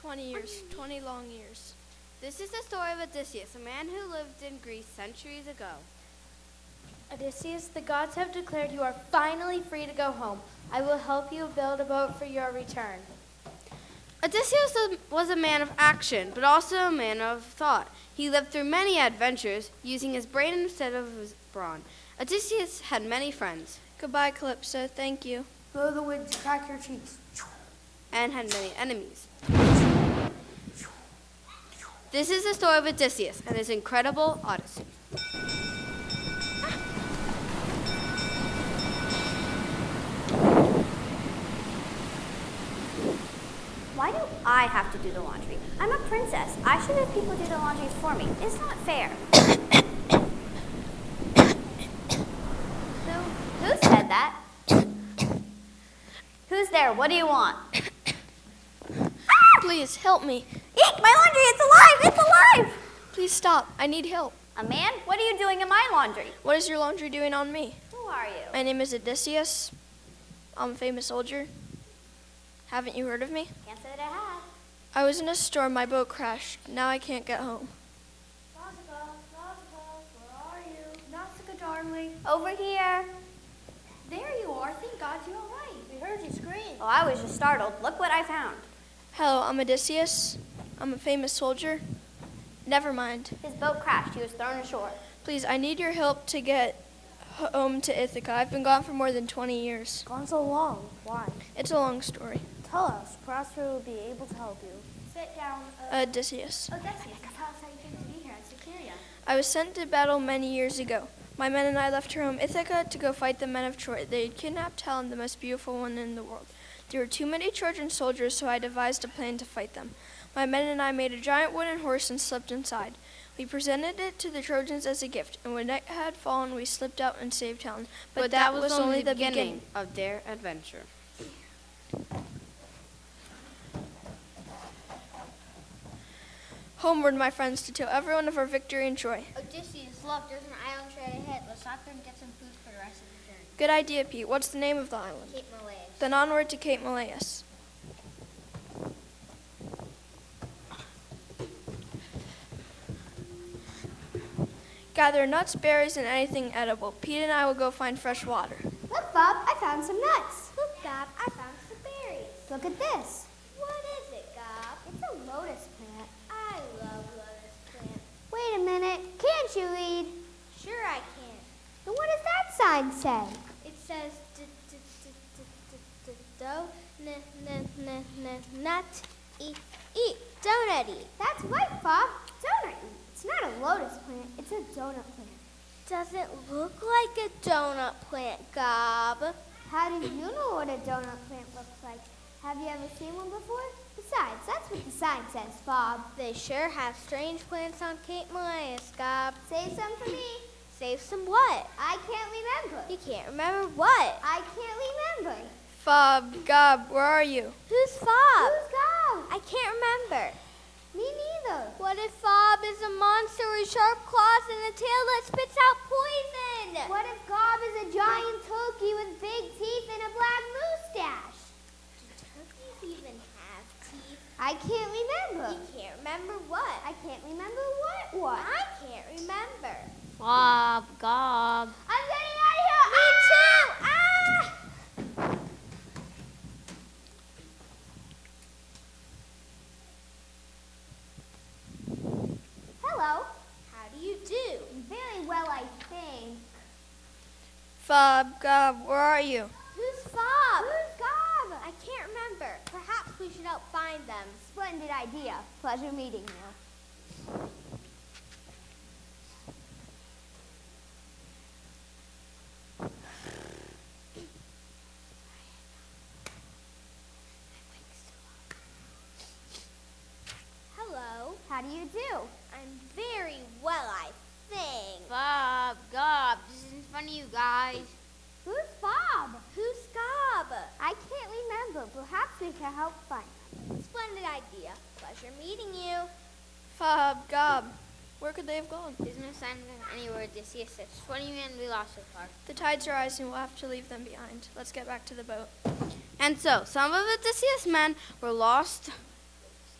20 years, 20 long years. This is the story of Odysseus, a man who lived in Greece centuries ago. Odysseus, the gods have declared you are finally free to go home. I will help you build a boat for your return. Odysseus was a man of action, but also a man of thought. He lived through many adventures, using his brain instead of his brawn. Odysseus had many friends. Goodbye, Calypso. Thank you. Blow the wind to crack your cheeks. And had many enemies. This is the story of Odysseus and his incredible Odyssey. Why do I have to do the laundry? I'm a princess. I should have people do the laundry for me. It's not fair. Who said that? Who's there? What do you want? Please, help me. Eek! My laundry! It's alive! It's alive! Please stop. I need help. A man? What are you doing in my laundry? What is your laundry doing on me? Who are you? My name is Odysseus. I'm a famous soldier. Haven't you heard of me? Can't say that I have. I was in a storm. My boat crashed. Now I can't get home. Nausicaa, where are you? Nausicaa, darling. Over here. There you are. Thank God you're all right. We heard you scream. Oh, I was just startled. Look what I found. Hello, I'm Odysseus. I'm a famous soldier. Never mind. His boat crashed. He was thrown ashore. Please, I need your help to get home to Ithaca. I've been gone for more than 20 years. Gone so long. Why? It's a long story. Tell us. Perhaps we will be able to help you. Sit down. Odysseus. Odysseus, tell us how you came to be here at Sycaria. I was sent to battle many years ago. My men and I left our home Ithaca to go fight the men of Troy. They had kidnapped Helen, the most beautiful one in the world. There were too many Trojan soldiers, so I devised a plan to fight them. My men and I made a giant wooden horse and slept inside. We presented it to the Trojans as a gift, and when night had fallen, we slipped out and saved Helen. But that was only the beginning of their adventure. Homeward, my friends, to tell everyone of our victory and joy. Odysseus, look, there's an island straight ahead. Let's stop there and get some food for the rest of the journey. Good idea, Pete. What's the name of the island? Cape Malais. Then onward to Cape Malais. Gather nuts, berries, and anything edible. Pete and I will go find fresh water. Look, Bob, I found some nuts. Look, Gob, I found some berries. Look at this. What is it, Gob? It's a lotus plant. I love lotus plants. Wait a minute. Can't you read? Sure I can. Then what does that sign say? It says nut eat donut eat. That's right, Bob. Donut eat. It's not a lotus plant. It's a donut plant. Doesn't look like a donut plant, Gob. How do you know what a donut plant looks like? Have you ever seen one before? Besides, that's what the sign says, Bob. They sure have strange plants on Cape Malais, Gob. Save some for me. Save some what? I can't remember. You can't remember what? I can't remember. Fob, Gob, where are you? Who's Fob? Who's Gob? I can't remember. Me neither. What if Fob is a monster with sharp claws and a tail that spits out poison? What if Gob is a giant turkey with big teeth and a black mustache? Do turkeys even have teeth? I can't remember. You can't remember what? I can't remember what. I can't remember. Gob, Gob. I'm getting out of here. Me too! Ah! Hello. How do you do? Very well, I think. Fob, Gob, where are you? Who's Fob? Who's Gob? I can't remember. Perhaps we should help find them. Splendid idea. Pleasure meeting you. Hello. How do you do? I'm very well, I think. Gob, Gob. This isn't funny, you guys. Who's Bob? Who's Gob? I can't remember. Perhaps we can help find them. Splendid idea. Pleasure meeting you. Fob, Gob, where could they have gone? There's no sign of them anywhere, Odysseus. That's 20 men we lost so far. The tides are rising. We'll have to leave them behind. Let's get back to the boat. And so, some of Odysseus' men were lost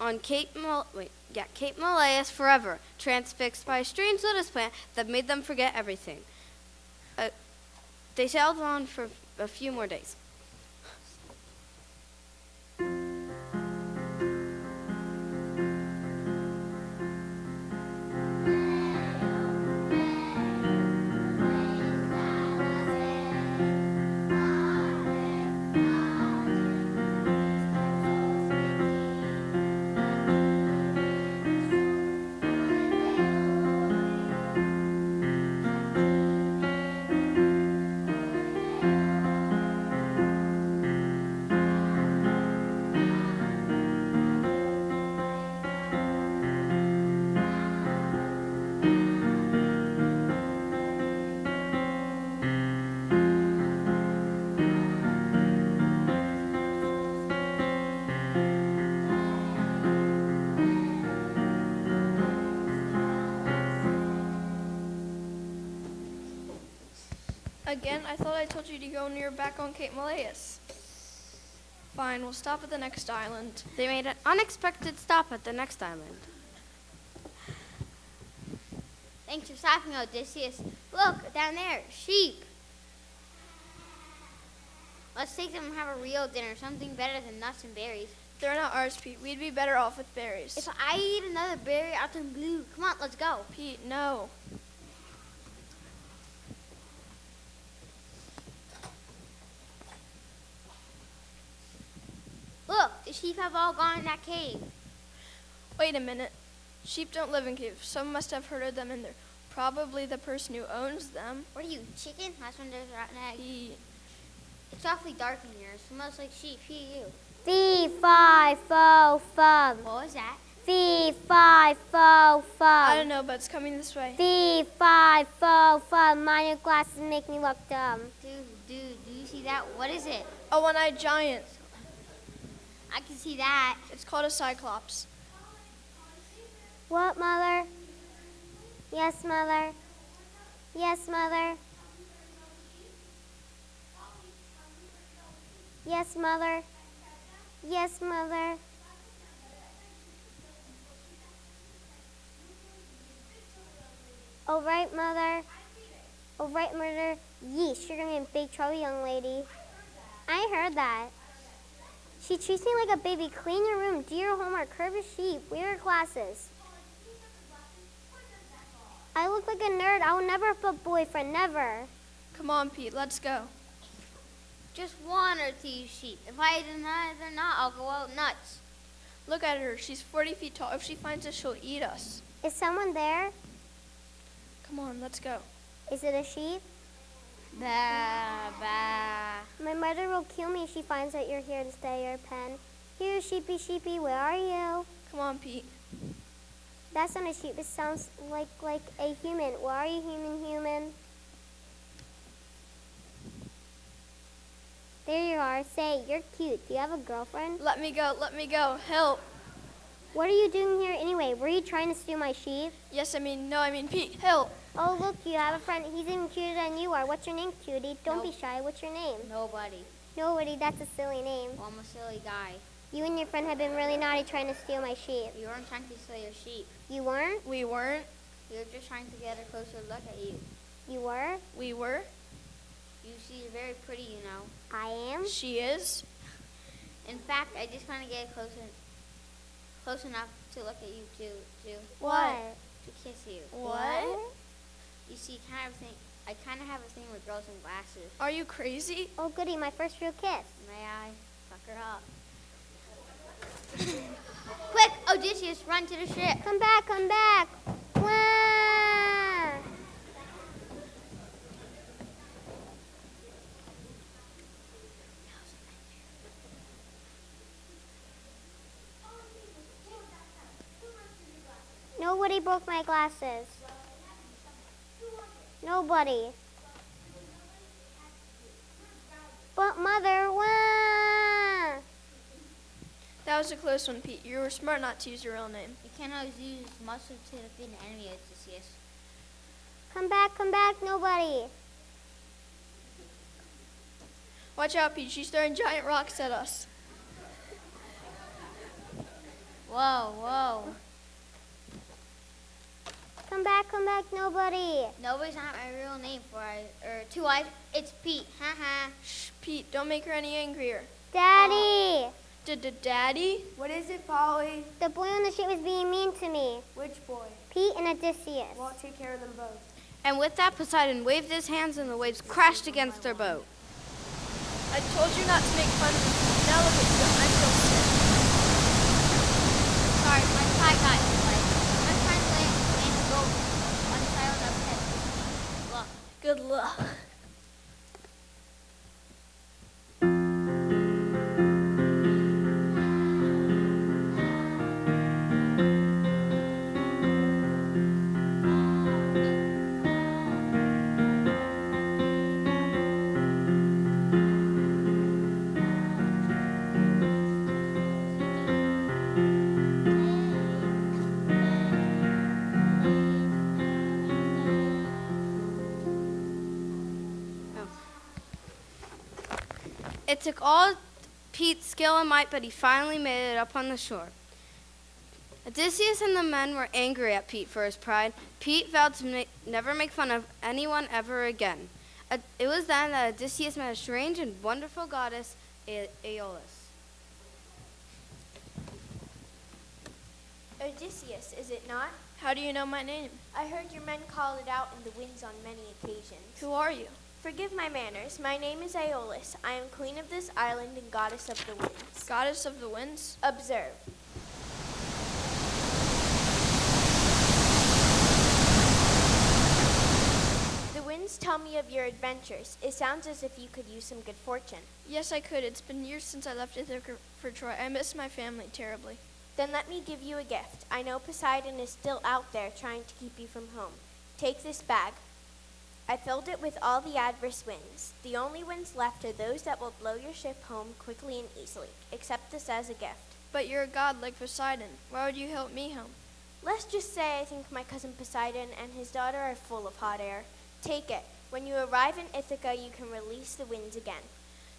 on Cape Malaeus forever, transfixed by a strange lotus plant that made them forget everything. They sailed on for a few more days. Again, I thought I told you to go when you're back on Cape Malaeus. Fine, we'll stop at the next island. They made an unexpected stop at the next island. Thanks for stopping, Odysseus. Look, down there, sheep. Let's take them and have a real dinner, something better than nuts and berries. They're not ours, Pete. We'd be better off with berries. If I eat another berry, I'll turn blue. Come on, let's go. Pete, no. Look, the sheep have all gone in that cave. Wait a minute. Sheep don't live in caves. Someone must have herded them in there. Probably the person who owns them. What are you, chicken? That's when there's rotten egg. Pete. It's awfully dark in here. It smells like sheep. Here, you. Fee, fi, fo, fum. What was that? Fee, fi, fo, I fum. don't know, but it's coming this way. Fee, fi, fo, fum. Mind your glasses make me look dumb. Dude, do you see that? What is it? A one-eyed giant. I can see that. It's called a cyclops. What, Mother? Yes, Mother. Yes, Mother. Yes, Mother. Yes, Mother. All right, Mother. All right, Mother. Yeesh, you're gonna be in big trouble, young lady. I heard that. She treats me like a baby. Clean your room, do your homework, curve a sheep, wear your glasses. I look like a nerd. I will never have a boyfriend, never. Come on, Pete, let's go. Just one or two sheep. If I eat another nut, I'll go out nuts. Look at her. She's 40 feet tall. If she finds us, she'll eat us. Is someone there? Come on, let's go. Is it a sheep? Bah, bah. My mother will kill me if she finds out you're here to stay your pen. Here, sheepy, sheepy, where are you? Come on, Pete. That's not a sheep. It sounds like a human. Where are you, human? There you are. Say, you're cute. Do you have a girlfriend? Let me go. Let me go. Help. What are you doing here anyway? Were you trying to steal my sheep? Yes, I mean Pete. Help. Oh, look, you have a friend. He's even cuter than you are. What's your name, cutie? Don't Nope. be shy. What's your name? Nobody. Nobody. That's a silly name. Well, I'm a silly guy. You and your friend have been really naughty trying to steal my sheep. You weren't trying to steal your sheep. You weren't? We weren't. You were just trying to get a closer look at you. You were? We were. You see, you're very pretty, you know. I am? She is. In fact, I just want to get close enough to look at you to What? kiss you. What? You see, I kind of have a thing with girls in glasses. Are you crazy? Oh, goody, my first real kiss. May I fuck her up? Quick, Odysseus, run to the ship. Come back, come back. Wah! Nobody broke my glasses. Nobody. But Mother, wah! That was a close one, Pete. You were smart not to use your real name. You can't always use muscle to defeat an enemy, Odysseus. Come back, nobody. Watch out, Pete. She's throwing giant rocks at us. Whoa. Come back, nobody. Nobody's not my real name. 2 eyes. It's Pete. Haha. Shh, Pete, don't make her any angrier. Daddy! Daddy? What is it, Polly? The boy on the ship was being mean to me. Which boy? Pete and Odysseus. Well, I'll take care of them both. And with that, Poseidon waved his hands and the waves crashed against their boat. I told you not to make fun of me. Now look at you. I feel sick. Sorry, my tie got delayed. I'm trying to land to go on silent upset. Look. Good luck. It took all Pete's skill and might, but he finally made it up on the shore. Odysseus and the men were angry at Pete for his pride. Pete vowed to never make fun of anyone ever again. It was then that Odysseus met a strange and wonderful goddess, Aeolus. Odysseus, is it not? How do you know my name? I heard your men call it out in the winds on many occasions. Who are you? Forgive my manners. My name is Aeolus. I am queen of this island and goddess of the winds. Goddess of the winds? Observe. The winds tell me of your adventures. It sounds as if you could use some good fortune. Yes, I could. It's been years since I left Ithaca for Troy. I miss my family terribly. Then let me give you a gift. I know Poseidon is still out there trying to keep you from home. Take this bag. I filled it with all the adverse winds. The only winds left are those that will blow your ship home quickly and easily. Accept this as a gift. But you're a god like Poseidon. Why would you help me home? Let's just say I think my cousin Poseidon and his daughter are full of hot air. Take it. When you arrive in Ithaca, you can release the winds again.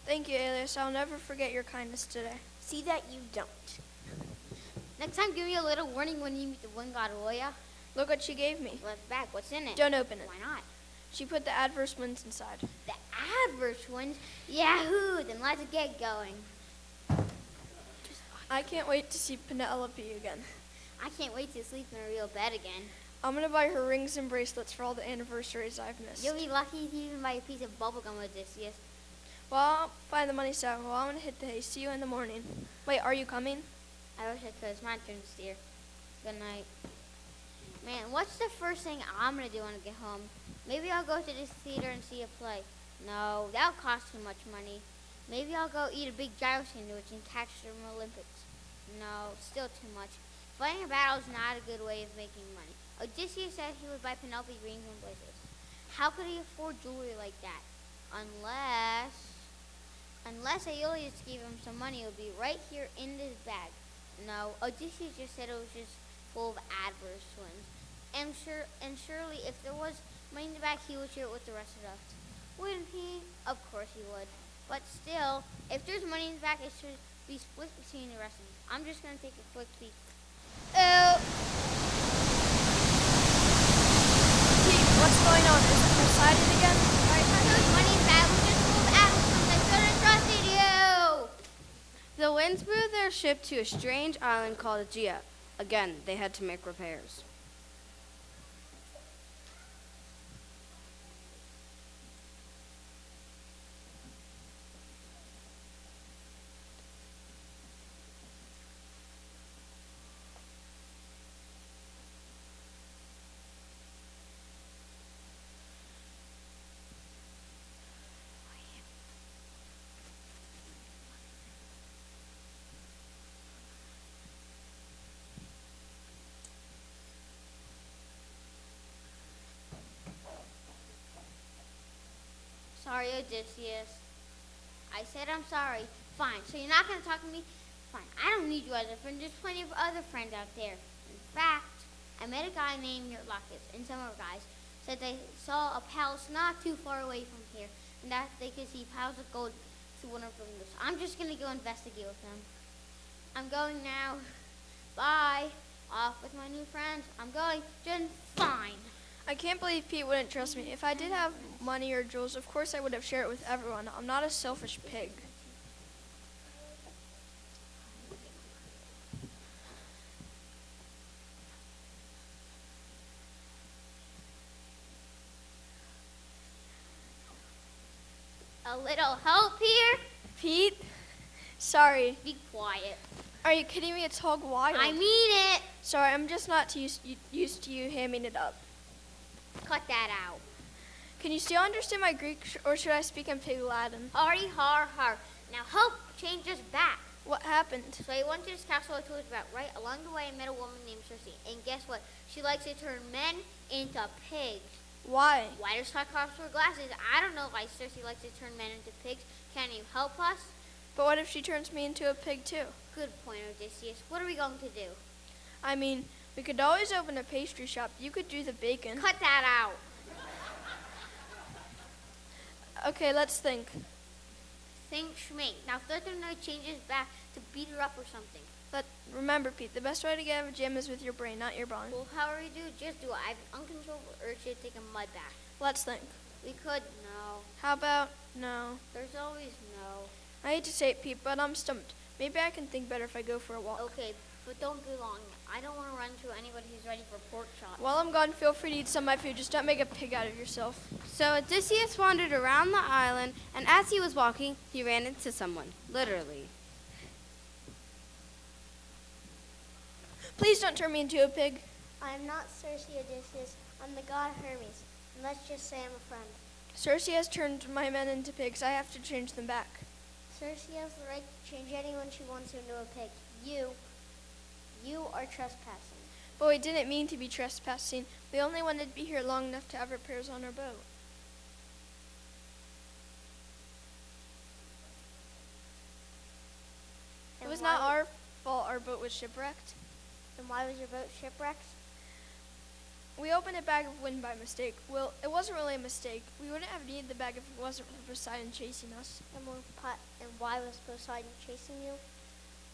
Thank you, Alias. I'll never forget your kindness today. See that you don't. Next time, give me a little warning when you meet the wind god, will ya? Look what she gave me. Let's back. What's in it? Don't open it. Why not? She put the adverse winds inside. The adverse winds? Yahoo! Then let's get going. I can't wait to see Penelope again. I can't wait to sleep in a real bed again. I'm gonna buy her rings and bracelets for all the anniversaries I've missed. You'll be lucky to even buy a piece of bubblegum, Odysseus. Well, I'll find the money so. Well, I'm gonna hit the hay. See you in the morning. Wait, are you coming? I wish I could. It's my turn to steer. Good night. Man, what's the first thing I'm going to do when I get home? Maybe I'll go to the theater and see a play. No, that'll cost too much money. Maybe I'll go eat a big gyro sandwich and catch the Olympics. No, still too much. Fighting a battle is not a good way of making money. Odysseus said he would buy Penelope rings and bracelets. How could he afford jewelry like that? Unless Aeolus gave him some money, it would be right here in this bag. No, Odysseus just said it was just full of adverse winds. And surely if there was money in the bag, he would share it with the rest of us. Wouldn't he? Of course he would. But still, if there's money in the bag, it should be split between the rest of us. I'm just going to take a quick peek. Oh! Pete, what's going on? Is it Poseidon again? I thought there was money in the bag. It was just full of adverse winds. I should have trusted you! The winds blew their ship to a strange island called Aegea. Again, they had to make repairs. Sorry, Odysseus. I said I'm sorry. Fine. So you're not going to talk to me? Fine. I don't need you as a friend. There's plenty of other friends out there. In fact, I met a guy named Eurylochus, and some other guys said they saw a palace not too far away from here, and that they could see piles of gold through one of the windows. I'm just going to go investigate with them. I'm going now. Bye. Off with my new friends. I'm going just fine. I can't believe Pete wouldn't trust me. If I did have money or jewels, of course I would have shared it with everyone. I'm not a selfish pig. A little help here? Pete? Sorry. Be quiet. Are you kidding me? It's hog wild. I mean it. Sorry, I'm just not used to you hamming it up. Cut that out. Can you still understand my Greek, or should I speak in pig Latin? Hardy har har. Now help change us back. What happened? So I went to this castle I told you about, right? Along the way I met a woman named Circe. And guess what? She likes to turn men into pigs. Why? Why does Cyclops wear glasses? I don't know why Circe likes to turn men into pigs. Can you help us? But what if she turns me into a pig too? Good point, Odysseus. What are we going to do? I mean, we could always open a pastry shop. You could do the bacon. Cut that out. Okay, let's think. Think schmink. Now Thursday night changes back to beat her up or something. But remember, Pete, the best way to get out of a jam is with your brain, not your brawn. Well, however you do, just do it. I have an uncontrollable urge to take a mud bath. Let's think. We could, no. How about no? There's always no. I hate to say it, Pete, but I'm stumped. Maybe I can think better if I go for a walk. Okay, but don't be long. I don't want to run into anybody who's ready for pork chops. While I'm gone, feel free to eat some of my food. Just don't make a pig out of yourself. So Odysseus wandered around the island, and as he was walking, he ran into someone, literally. Please don't turn me into a pig. I'm not Circe, Odysseus. I'm the god Hermes. And let's just say I'm a friend. Circe has turned my men into pigs. I have to change them back. Circe has the right to change anyone she wants into a pig. You are trespassing. But we didn't mean to be trespassing. We only wanted to be here long enough to have repairs on our boat. It was not our fault our boat was shipwrecked. Then why was your boat shipwrecked? We opened a bag of wind by mistake. Well, it wasn't really a mistake. We wouldn't have needed the bag if it wasn't for Poseidon chasing us. And why was Poseidon chasing you?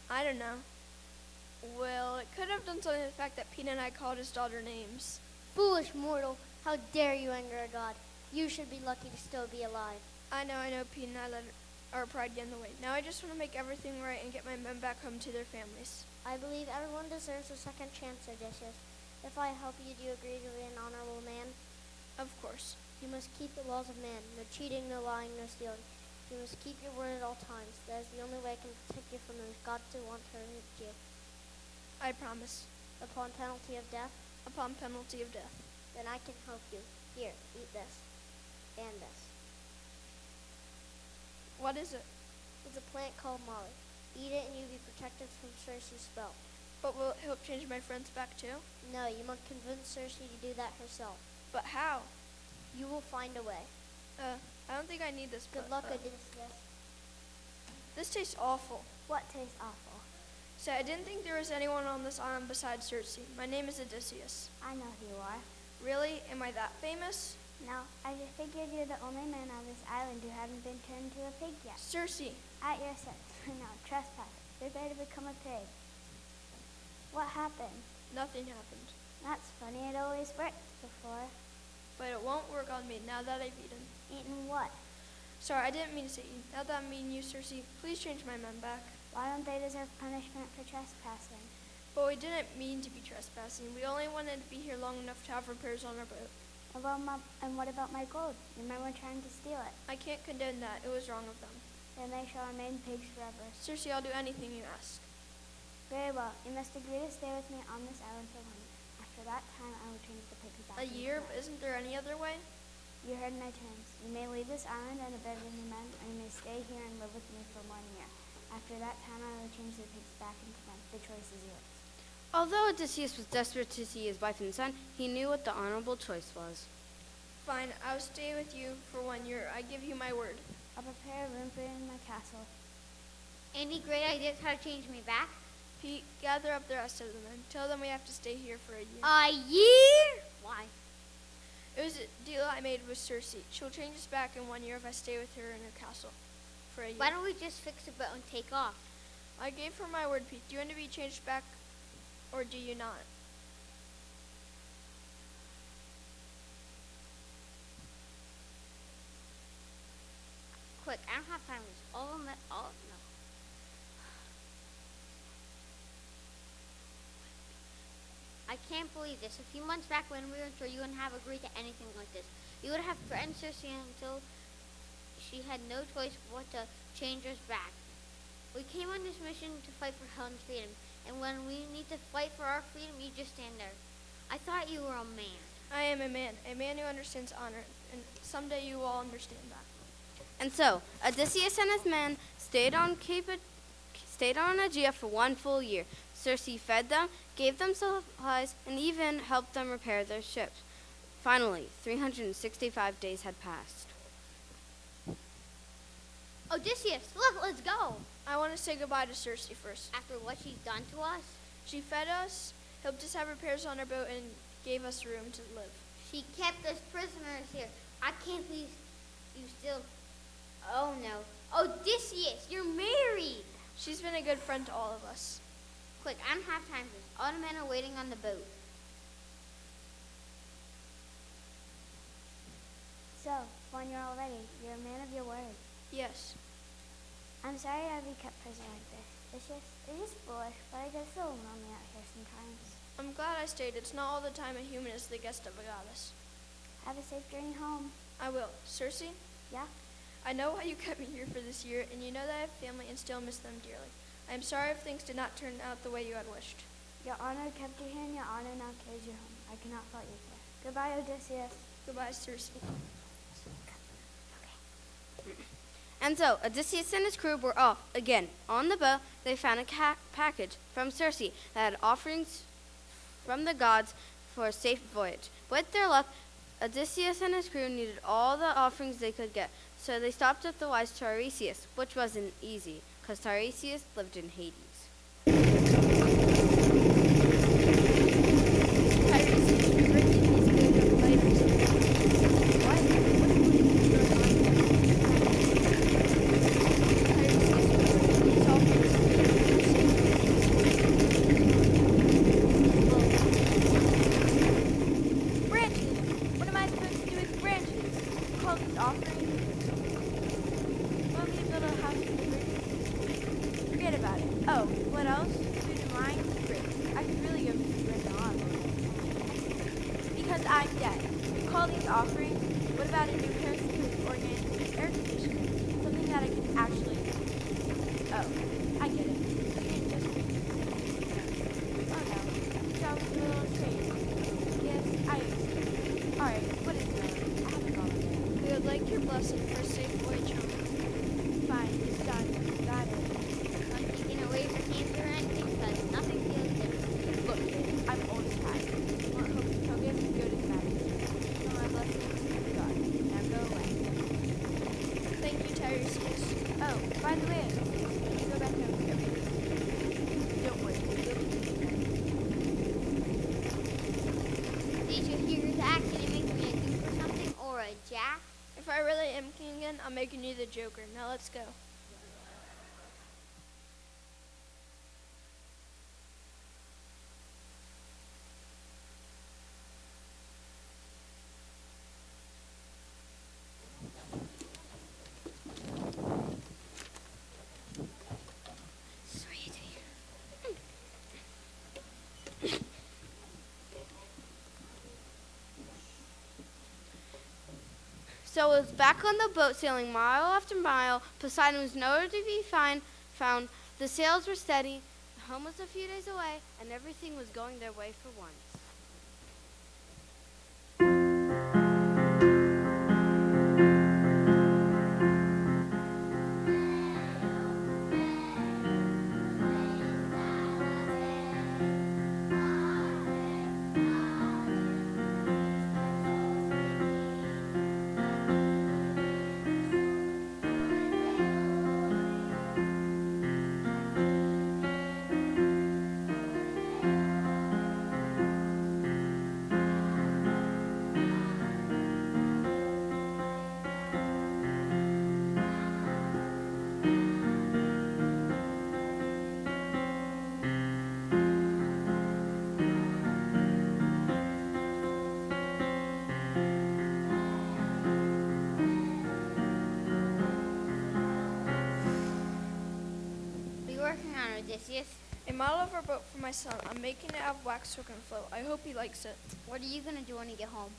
I don't know. Well, it could have done something with the fact that Pete and I called his daughter names. Foolish mortal, how dare you anger a god? You should be lucky to still be alive. I know, Pete and I let our pride get in the way. Now I just want to make everything right and get my men back home to their families. I believe everyone deserves a second chance, Odysseus. If I help you, do you agree to be an honorable man? Of course. You must keep the laws of man. No cheating, no lying, no stealing. You must keep your word at all times. That is the only way I can protect you from those gods who want to hurt you. I promise. Upon penalty of death, Upon penalty of death. then I can help you. Here, eat this. And this. What is it? It's a plant called molly. Eat it and you'll be protected from Circe's spell. But will it help change my friends back too? No, you must convince Circe to do that herself. But how? You will find a way. I don't think I need this. Good but, luck, Odysseus. This tastes awful. What tastes awful? So I didn't think there was anyone on this island besides Circe. My name is Odysseus. I know who you are. Really? Am I that famous? No, I just figured you're the only man on this island who hadn't been turned into a pig yet. Circe. At your sense. No, trespass. Prepare to become a pig. What happened? Nothing happened. That's funny. It always worked before. But it won't work on me now that I've eaten. Eaten what? Sorry, I didn't mean to say eat. Now that I'm meeting you, Circe, please change my men back. Why don't they deserve punishment for trespassing? But we didn't mean to be trespassing. We only wanted to be here long enough to have repairs on our boat. And what about my gold? Your men were trying to steal it. I can't condone that. It was wrong of them. Then they shall remain pigs forever. Circe, I'll do anything you ask. Very well. You must agree to stay with me on this island for 1 year. After that time, I will change the pigs back. A year? But isn't there any other way? You heard my terms. You may leave this island and abandon your men, or you may stay here and live with me for 1 year. After that time, I will change the pigs back into men. The choice is yours. Although Odysseus was desperate to see his wife and son, he knew what the honorable choice was. Fine, I'll stay with you for 1 year. I give you my word. I'll prepare a room for you in my castle. Any great ideas how to change me back? Pete, gather up the rest of the men. Tell them we have to stay here for a year. A year? Why? It was a deal I made with Circe. She'll change us back in 1 year if I stay with her in her castle for a year. Why don't we just fix a boat and take off? I gave her my word, Pete. Do you want to be changed back or do you not? Quick, I don't have time for this. No. I can't believe this. A few months back when we were in store, you wouldn't have agreed to anything like this. You would have threatened Cersei until she had no choice but to change us back. We came on this mission to fight for Helen's freedom, and when we need to fight for our freedom, you just stand there. I thought you were a man. I am a man who understands honor, and someday you will all understand that. And so, Odysseus and his men stayed on Aegea for 1 full year. Circe fed them, gave them supplies, and even helped them repair their ships. Finally, 365 days had passed. Odysseus, look, let's go. I want to say goodbye to Circe first. After what she's done to us, She fed us, helped us have repairs on our boat, and gave us room to live. she kept us prisoners here. I can't believe you still... Oh, no. Odysseus, you're married. She's been a good friend to all of us. Quick, I don't have time for this. All the men are waiting on the boat. So, when you're all ready, you're a man of your word. Yes. I'm sorry I'd be kept prisoner like this. It's just foolish, but I get so lonely out here sometimes. I'm glad I stayed. It's not all the time a human is the guest of a goddess. Have a safe journey home. I will. Circe, Yeah? I know why you kept me here for this year, and you know that I have family and still miss them dearly. I am sorry if things did not turn out the way you had wished. Your honor kept you here, and your honor now carries you home. I cannot fault you for. Goodbye, Odysseus. Goodbye, Circe. And so, Odysseus and his crew were off again. On the boat, they found a package from Circe that had offerings from the gods for a safe voyage. With their luck, Odysseus and his crew needed all the offerings they could get, so they stopped at the wise Tiresias, which wasn't easy, because Tiresias lived in Hades. Branches! What am I supposed to do with branches? Call these offerings? Let me build a house with bricks. Forget about it. Oh, what else? Food and wine? Bricks. I could really go for bread and olive. Because I'm dead. Call these offerings? What about a new parasitic organic air conditioner? Something that I can actually use. Oh, I get it. You didn't just bring me Oh no. That was a little strange. Yes, I understand. Alright, what is it? I haven't gone over there. We would like your blessing for a safe voyage home. Fine, it's done. Got it. I'm taking away your cancer or anything, because nothing feels different. Look, kid, I'm old as time. Want hocus pocus? Good as bad. So my blessings to God. Now go away. Thank you, Tiresias. Oh, by the way, when you go back home, everything. Don't worry, you'll be taken care of. Did you hear his accent and make me a duke or something, or a jack? If I really am king again, I'm making you the Joker. Now let's go. So it was back on the boat, sailing mile after mile. Poseidon was nowhere to be found. The sails were steady. Home was a few days away, and everything was going their way for once. Odysseus? A model of a boat for my son. I'm making it out of wax so it can float. I hope he likes it. What are you going to do when you get home?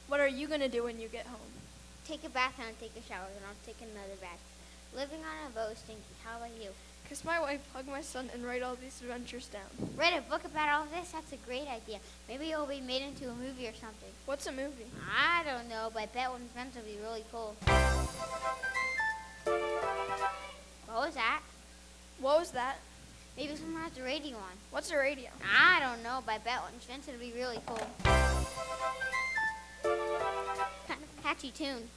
What are you going to do when you get home? Take a bath and I'll take a shower, then I'll take another bath. Living on a boat is stinky. How about you? Kiss my wife, hug my son, and write all these adventures down. Write a book about all this? That's a great idea. Maybe it'll be made into a movie or something. What's a movie? I don't know, but I bet one's meant to be really cool. What was that? What was that? Maybe someone has the radio on. What's a radio? I don't know, but I bet one's meant to be really cool. Kind of a catchy tune.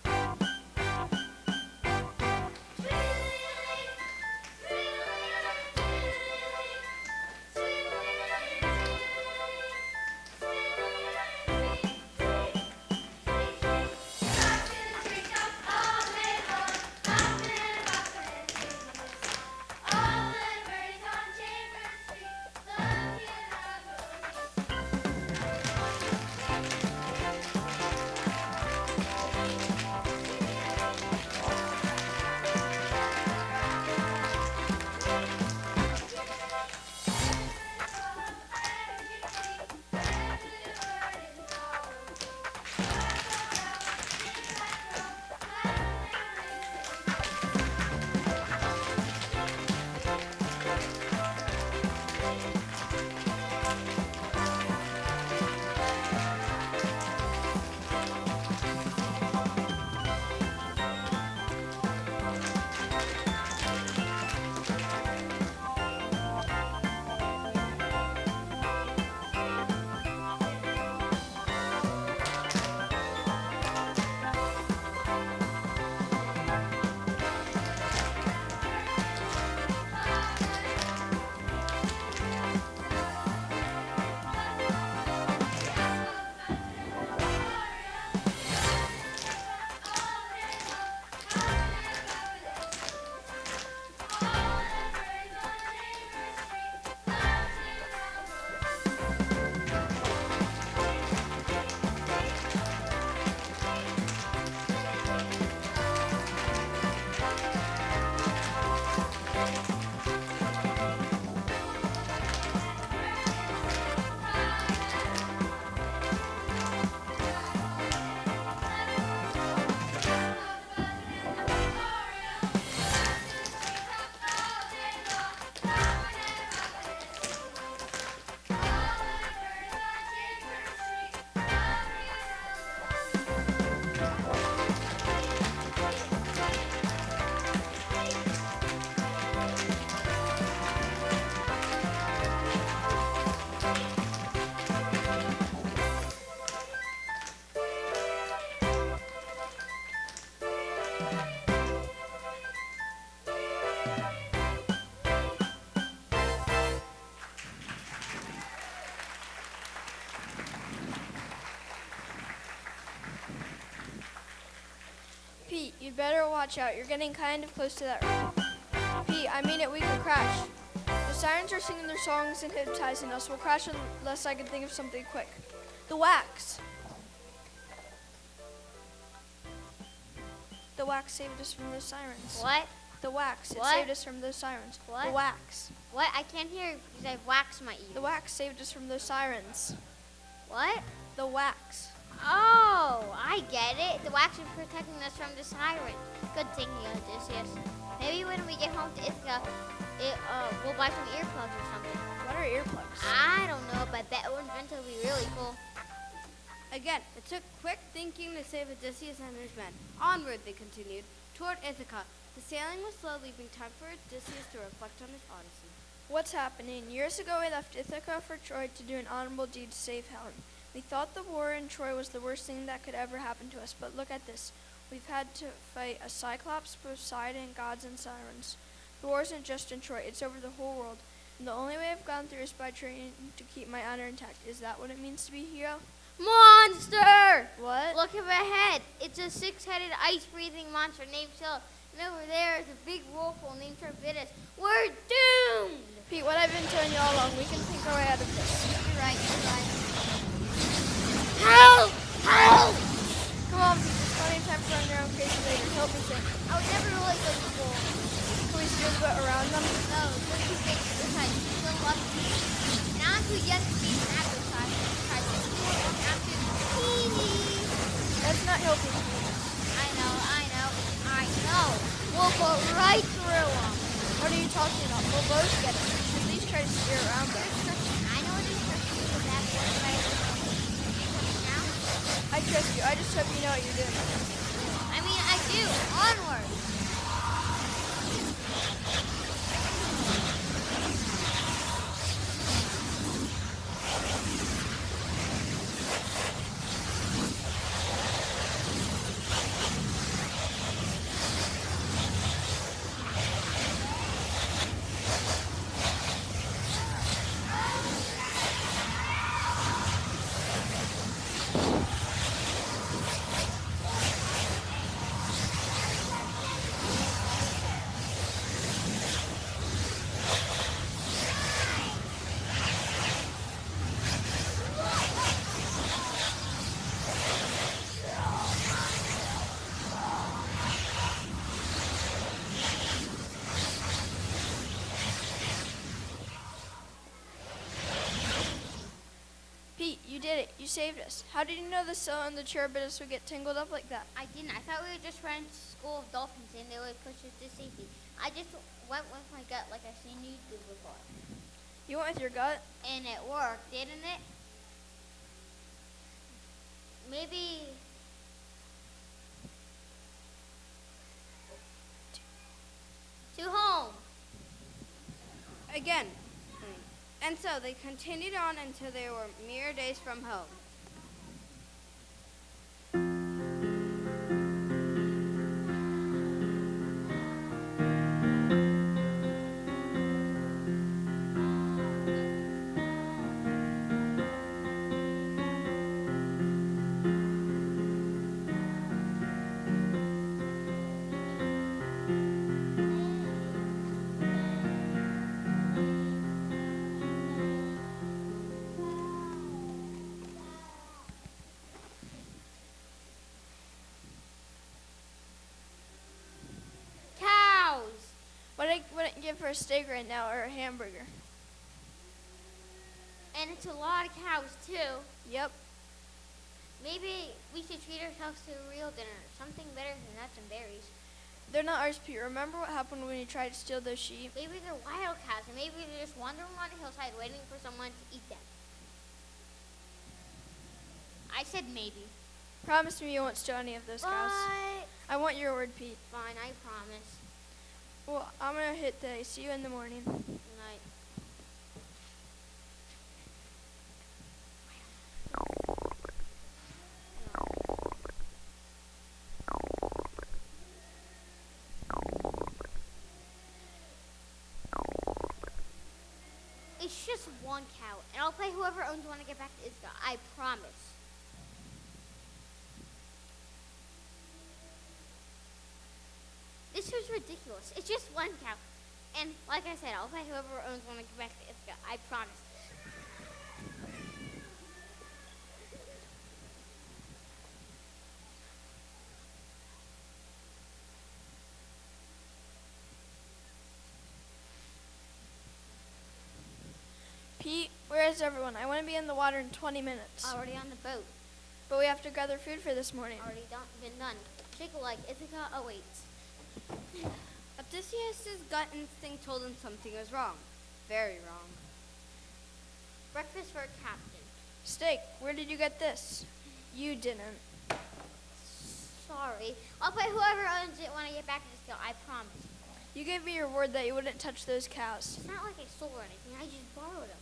Pete, you'd better watch out. You're getting kind of close to that road. Pete, I mean it, we could crash. The sirens are singing their songs and hypnotizing us. We'll crash unless I can think of something quick. The wax. The wax saved us from those sirens. What? The wax. It What? saved us from those sirens. What? The wax. What? I can't hear you because I've waxed my ears. The wax saved us from those sirens. What? The wax. Oh, I get it. The wax is protecting us from the siren. Good thinking, Odysseus. Maybe when we get home to Ithaca, we'll buy some earplugs or something. What are earplugs? I don't know, but that one's meant to be really cool. Again, it took quick thinking to save Odysseus and his men. Onward, they continued, toward Ithaca. The sailing was slow, leaving time for Odysseus to reflect on his Odyssey. What's happening? Years ago, we left Ithaca for Troy to do an honorable deed to save Helen. We thought the war in Troy was the worst thing that could ever happen to us, but look at this. We've had to fight a Cyclops, Poseidon, gods, and sirens. The war isn't just in Troy, it's over the whole world. And the only way I've gone through is by training to keep my honor intact. Is that what it means to be a hero? Monster! What? Look at my head. It's a six-headed, ice-breathing monster named Scylla. And over there is a big whirlpool named Torpidus. We're doomed! Pete, what I've been telling you all along, we can think our way out of this. You're right, you're right. Help! Help! Come on, Pete, there's plenty of time for running around crazy later. Help me think. I would never really go to school. Can we steal steer the boat around them? No, they're too big for this side. Still love me. And I'm too young to be an after side. Try to steer them after the teeny. That's not helping. I know. We'll go right through them. What are you talking about? We'll both get it. You should at least try to steer around them. I know it is tricky because that's what I now. I trust you. I just hope you know what you're doing. I mean, I do. Onward. Pete, you did it. You saved us. How did you know the sail and the Cherubitus would get tangled up like that? I didn't. I thought we would just run to School of Dolphins and they would push us to safety. I just went with my gut like I've seen you do before. You went with your gut? And it worked, didn't it? Maybe... to home. Again. And so they continued on until they were mere days from home. What I wouldn't give for a steak right now or a hamburger. And it's a lot of cows, too. Yep. Maybe we should treat ourselves to a real dinner. Something better than nuts and berries. They're not ours, Pete. Remember what happened when you tried to steal those sheep? Maybe they're wild cows, and maybe they're just wandering on a hillside waiting for someone to eat them. I said maybe. Promise me you won't steal any of those cows. But... I want your word, Pete. Fine, I promise. Well, I'm going to hit today. See you in the morning. Good night. It's just one cow, and I'll play whoever owns when I get back to Ithaca. I promise. This was ridiculous. It's just one cow. And like I said, I'll play whoever owns when I get back to Ithaca. I promise. Pete, where is everyone? I want to be in the water in 20 minutes. Already on the boat. But we have to gather food for this morning. Already been done. Shake a leg. Ithaca awaits. Odysseus' gut instinct told him something was wrong. Very wrong. Breakfast for a captain. Steak, where did you get this? You didn't. Sorry. I'll pay whoever owns it when I get back to Ithaca. I promise. You gave me your word that you wouldn't touch those cows. It's not like I stole or anything. I just borrowed them.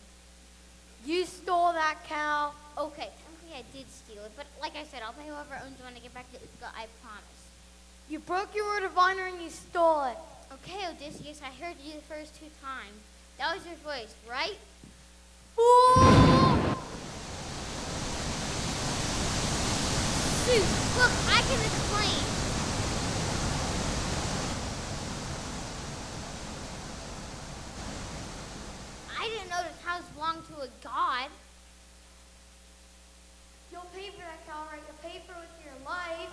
You stole that cow. Okay, technically I did steal it, but like I said, I'll pay whoever owns it when I get back to Ithaca. I promise. You broke your word of honor and you stole it. Okay, Odysseus, I heard you the first 2 times. That was your voice, right? Fool! Zeus, look, I can explain. I didn't know that cows belong to a god. You'll pay for that cow, right? You'll pay for it with your life.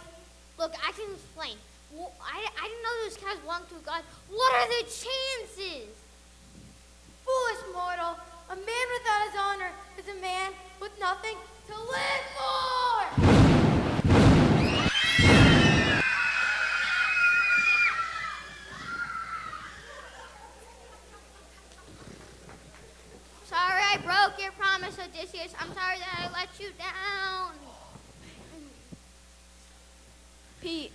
Look, I can explain. Well, I didn't know those cows belonged to a god. What are the chances? Foolish mortal, a man without his honor is a man with nothing to live for! Sorry I broke your promise, Odysseus. I'm sorry that I let you down. Pete.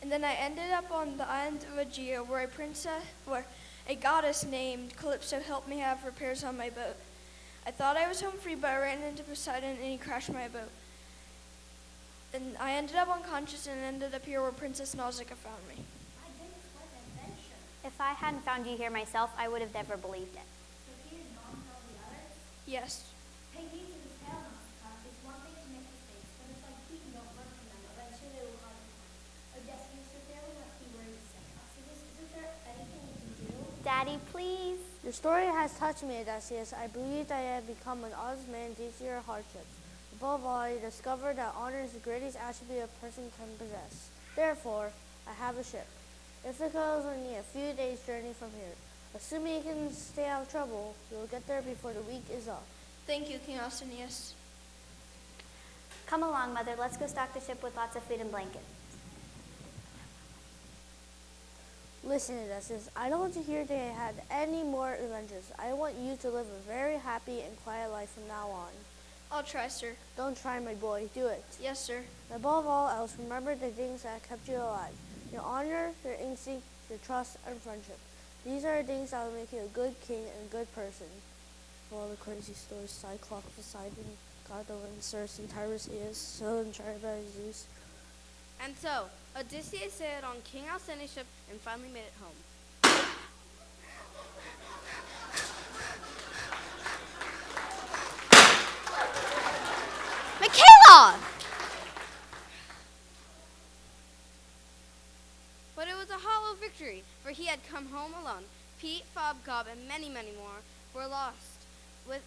And then I ended up on the island of Aegea, where a goddess named Calypso helped me have repairs on my boat. I thought I was home free, but I ran into Poseidon and he crashed my boat. And I ended up unconscious and ended up here where Princess Nausicaa found me. My goodness, what an adventure. If I hadn't found you here myself, I would have never believed it. So Peter's mom told the others? Yes. Pay heed to this tale, Nausicaa. It's one thing to make mistakes, but it's like Pete don't learn from them. Eventually they will cause harm. Odysseus, so there we must be where you sent us. Isn't there anything we can do? Daddy, please. Your story has touched me, Odysseus. I believe that I have become an honest man due to your hardships. Above all, I discovered that honor is the greatest attribute a person can possess. Therefore, I have a ship. Ithaca is only a few days' journey from here. Assuming you can stay out of trouble, you will get there before the week is up. Thank you, King Ausonius. Come along, Mother. Let's go stock the ship with lots of food and blankets. Listen, Odysseus, I don't want to hear they had any more adventures. I want you to live a very happy and quiet life from now on. I'll try, sir. Don't try, my boy. Do it. Yes, sir. And above all else, remember the things that kept you alive. Your honor, your instinct, your trust, and friendship. These are the things that will make you a good king and a good person. All the crazy stories, Cyclops, Poseidon, God of the Circe, and Tiresias, so inspired by Zeus. And so, Odysseus sailed on King Alcinous's ship and finally made it home. Michaela! But it was a hollow victory, for he had come home alone. Pete, Fob, Gob, and many, many more were lost.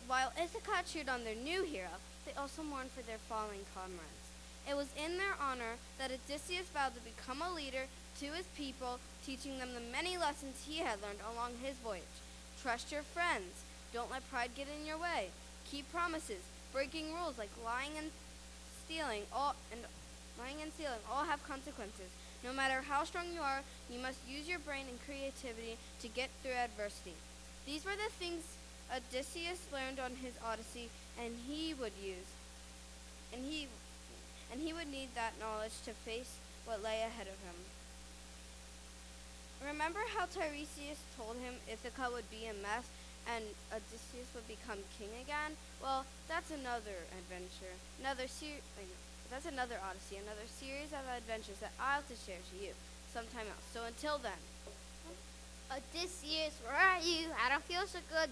While Ithaca cheered on their new hero, they also mourned for their fallen comrades. It was in their honor that Odysseus vowed to become a leader to his people, teaching them the many lessons he had learned along his voyage. Trust your friends. Don't let pride get in your way. Keep promises. Breaking rules like lying and stealing all have consequences. No matter how strong you are, you must use your brain and creativity to get through adversity. These were the things Odysseus learned on his Odyssey, and he would need that knowledge to face what lay ahead of him. Remember how Tiresias told him Ithaca would be a mess and Odysseus would become king again? Well, that's another adventure, that's another Odyssey, another series of adventures that I'll have to share to you sometime else. So until then. Odysseus, where are you? I don't feel so good.